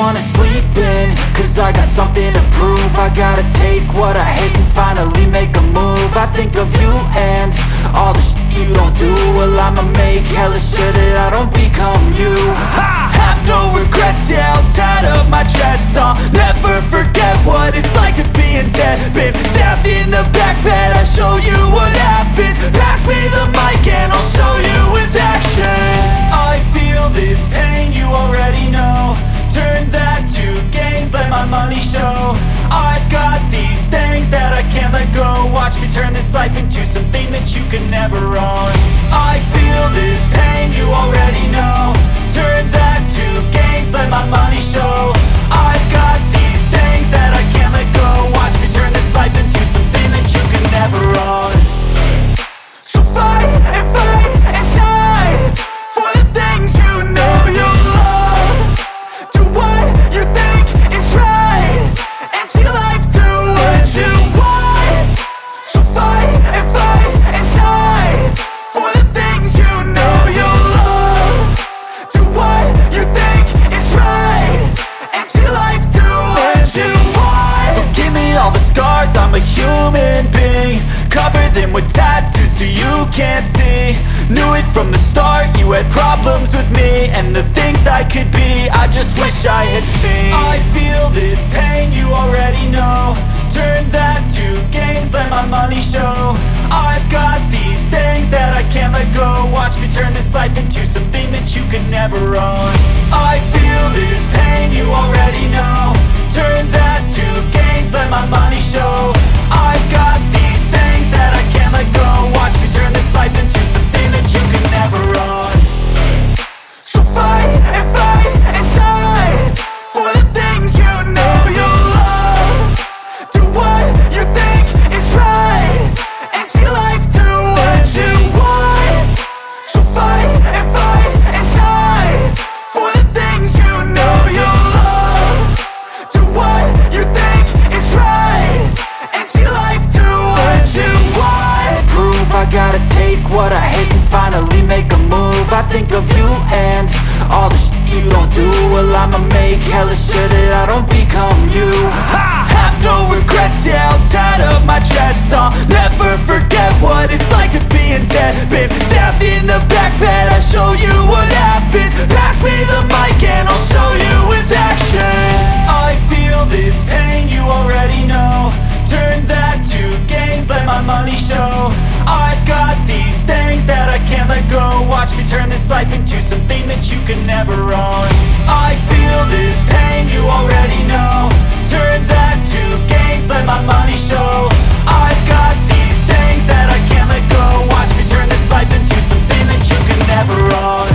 wanna sleep in, cause I got something to prove. I gotta take what I hate and finally make a move. I think of you and all the shit you don't do. Well, I'ma make hella sure that I don't become you. I have no regrets, yeah, I'll tie up my chest. I'll never forget what it's like to be in debt. Been stabbed in the back bed, I'll show you what happens. Pass me the mic and I'll show you with action. I feel this pain, you already know. Turn that to gains, let my money show. I've got these things that I can't let go. Watch me turn this life into something that you could never own. I feel this pain, you already know. Turn that to gains, let my money show. I've got these things that I can't let go. Watch me turn this life into something that you could never own. So fight and die for the things you know you love. Do what you think is right and see life do what you want. So fight and die for the things you know you love. Do what you think is right and see life do what you want. So give me all the scars, I'm a human being. Cover them with tattoos so you can't see. Knew it from the start, you had problems with me and the things I could be, I just wish I had seen. I feel this pain, you already know. Turn that to gains, let my money show. I've got these things that I can't let go. Watch me turn this life into something that you could never own. I feel this pain, you already know. Turn that to gains, let my money show. I've got these things that I can't let go. Watch me turn this life into something that you could never own. So fight and die for the things you know you love. Do what you think is right and see life do what you want. So fight and die for the things you know you love. Do what you think is right and see life do what you want. Prove I gotta take what I hate and finally make a move. I think of you and all the shit you don't do. Well, I'ma make hella sure that I don't become you. I have no regrets, yeah, I'll tie up my chest. I'll never forget what it's like to be in debt. Been stabbed in the back bed, I'll show you what happens. Pass me the mic and I'll show you with action. I feel this pain, you already know. Turn that to gains, let my money show. I've got these things that I can't let go. Watch me turn this life into something that you could never own. I feel this pain, you already know. Turn that to gains, let my money show. I've got these things that I can't let go. Watch me turn this life into something that you could never own.